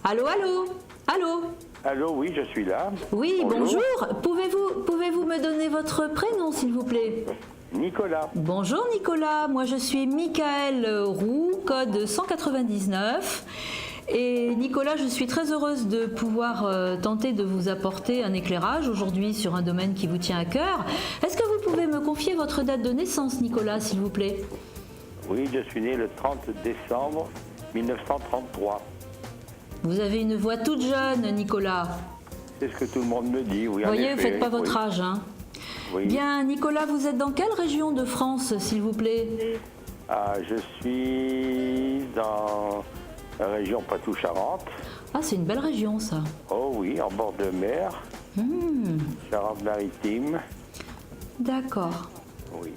Allô, allô? Allô? Allô, oui, je suis là. Oui, bonjour. Pouvez-vous me donner votre prénom, s'il vous plaît? Nicolas. Bonjour Nicolas, moi je suis Michael Roux, code 199. Et Nicolas, je suis très heureuse de pouvoir tenter de vous apporter un éclairage aujourd'hui sur un domaine qui vous tient à cœur. Est-ce que vous pouvez me confier votre date de naissance, Nicolas, s'il vous plaît? Oui, je suis né le 30 décembre 1933. Vous avez une voix toute jeune, Nicolas. C'est ce que tout le monde me dit, oui. Vous voyez, en effet, faites pas votre âge, hein. Oui. Bien, Nicolas, vous êtes dans quelle région de France, s'il vous plaît? Je suis dans la région Poitou-Charentes. Ah, c'est une belle région, ça. Oh oui, en bord de mer. Charente-Maritime. D'accord. Oui.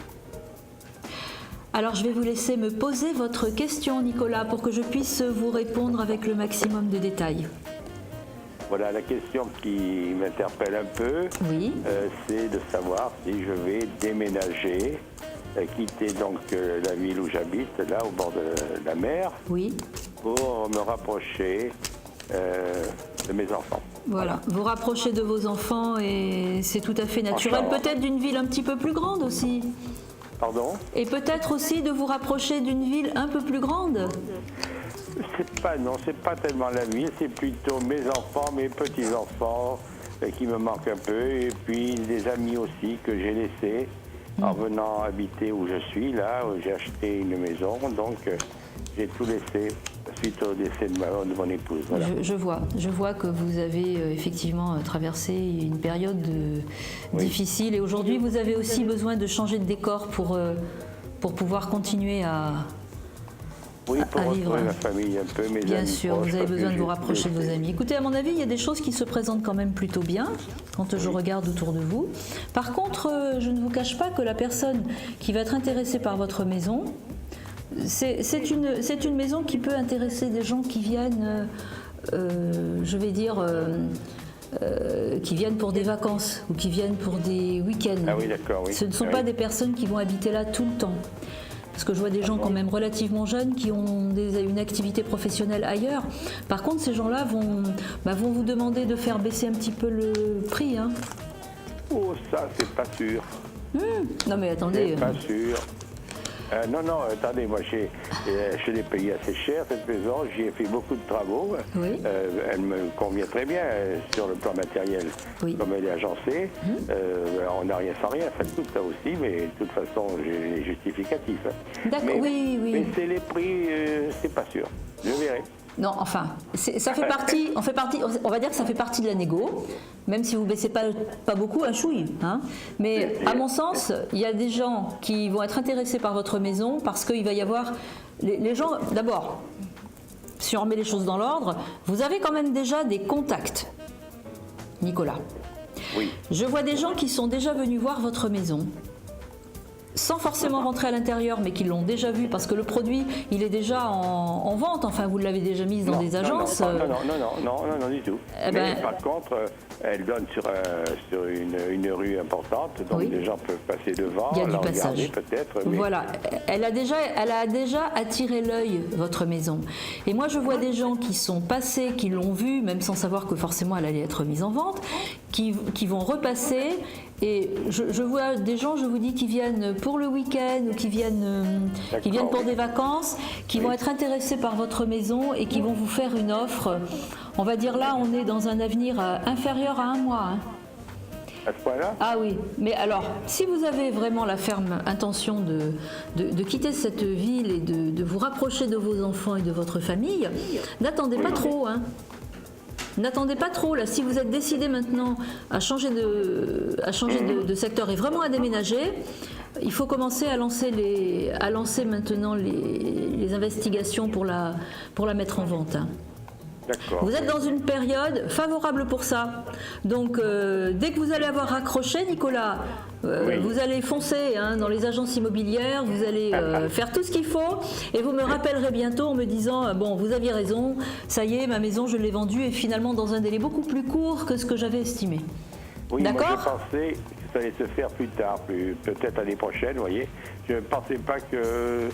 Alors, je vais vous laisser me poser votre question, Nicolas, pour que je puisse vous répondre avec le maximum de détails. Voilà, la question qui m'interpelle un peu, Oui. c'est de savoir si je vais déménager, quitter donc la ville où j'habite, là au bord de la mer, Oui. pour me rapprocher de mes enfants. Voilà. Vous rapprochez de vos enfants et c'est tout à fait naturel. Charente. Peut-être d'une ville un petit peu plus grande aussi. Pardon? Et peut-être aussi de vous rapprocher d'une ville un peu plus grande. C'est pas tellement la ville, c'est plutôt mes enfants, mes petits-enfants qui me manquent un peu, et puis des amis aussi que j'ai laissés en venant habiter où je suis, là, où j'ai acheté une maison, donc j'ai tout laissé suite au décès de mon épouse. Voilà. Je vois que vous avez effectivement traversé une période difficile et aujourd'hui vous avez aussi besoin de changer de décor pour pouvoir continuer à pour vivre. retrouver ma famille un peu, mes amis. Bien sûr, proches, vous avez parce que besoin de j'ai vous tout rapprocher de vos laissé. amis. Écoutez, à mon avis, il y a des choses qui se présentent quand même plutôt bien quand je regarde autour de vous. Par contre, je ne vous cache pas que la personne qui va être intéressée par votre maison, c'est une maison qui peut intéresser des gens qui viennent, je vais dire, qui viennent pour des vacances ou qui viennent pour des week-ends. Ah oui, d'accord, oui. Ce ne sont Ah pas oui. des personnes qui vont habiter là tout le temps. Parce que je vois des gens quand même relativement jeunes qui ont une activité professionnelle ailleurs. Par contre, ces gens-là vont vous demander de faire baisser un petit peu le prix. Hein. Oh, ça, c'est pas sûr. Non mais attendez. C'est pas sûr. Non, attendez, moi je l'ai payé assez cher cette maison, j'y ai fait beaucoup de travaux. Oui. Elle me convient très bien sur le plan matériel, Oui. comme elle est agencée. On n'a rien sans rien, ça coûte ça aussi, mais de toute façon j'ai les justificatifs. D'accord, oui. Mais c'est les prix, c'est pas sûr. Je verrai. Non, enfin, ça fait partie, on va dire que ça fait partie de la négo, même si vous ne baissez pas beaucoup, un chouille. Hein. Mais à mon sens, il y a des gens qui vont être intéressés par votre maison parce qu'il va y avoir... Les gens, d'abord, si on remet les choses dans l'ordre, vous avez quand même déjà des contacts, Nicolas. Oui. Je vois des gens qui sont déjà venus voir votre maison, sans forcément rentrer à l'intérieur, mais qui l'ont déjà vu, parce que le produit, il est déjà en vente, enfin vous l'avez déjà mis dans des agences. Non, du tout. Eh Mais ben- par contre, elle donne sur une rue importante, donc Oui. les gens peuvent passer devant, Il y a du la regarder passage. peut-être. Mais Voilà, elle a déjà attiré l'œil, votre maison. Et moi, je vois des gens qui sont passés, qui l'ont vue, même sans savoir que forcément elle allait être mise en vente, qui vont repasser. Et je vois des gens, je vous dis, qui viennent pour le week-end ou qui viennent pour des vacances, qui vont être intéressés par votre maison et qui vont vous faire une offre. On va dire là, on est dans un avenir inférieur à 1 mois. Hein. à ce point-là, Ah oui, mais alors, si vous avez vraiment la ferme intention de quitter cette ville et de vous rapprocher de vos enfants et de votre famille, n'attendez pas trop, hein. N'attendez pas trop, là, si vous êtes décidé maintenant à changer de secteur et vraiment à déménager, il faut commencer à lancer maintenant les investigations pour la mettre en vente. Hein. d'accord. Vous êtes dans une période favorable pour ça. Donc, dès que vous allez avoir raccroché, Nicolas, vous allez foncer dans les agences immobilières, vous allez faire tout ce qu'il faut et vous me rappellerez bientôt en me disant bon, vous aviez raison, ça y est, ma maison, je l'ai vendue et finalement dans un délai beaucoup plus court que ce que j'avais estimé. Oui, moi D'accord ? je pensais que ça allait se faire plus tard, peut-être l'année prochaine, vous voyez. Je ne pensais pas que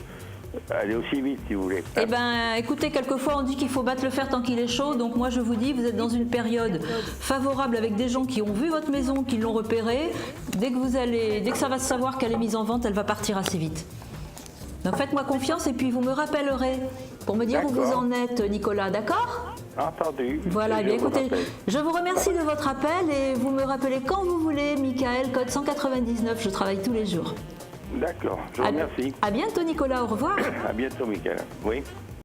Allez aussi vite si vous voulez. Eh bien, écoutez, quelquefois on dit qu'il faut battre le fer tant qu'il est chaud. Donc moi je vous dis, vous êtes dans une période favorable avec des gens qui ont vu votre maison, qui l'ont repérée. Dès que ça va se savoir qu'elle est mise en vente, elle va partir assez vite. Donc faites-moi confiance et puis vous me rappellerez pour me dire où vous en êtes, Nicolas, d'accord ? Entendu. Voilà, eh bien écoutez, je vous remercie de votre appel et vous me rappelez quand vous voulez, Michael, code 199, je travaille tous les jours. D'accord, je vous remercie. À bientôt, Nicolas, au revoir. À bientôt, Michael. Oui.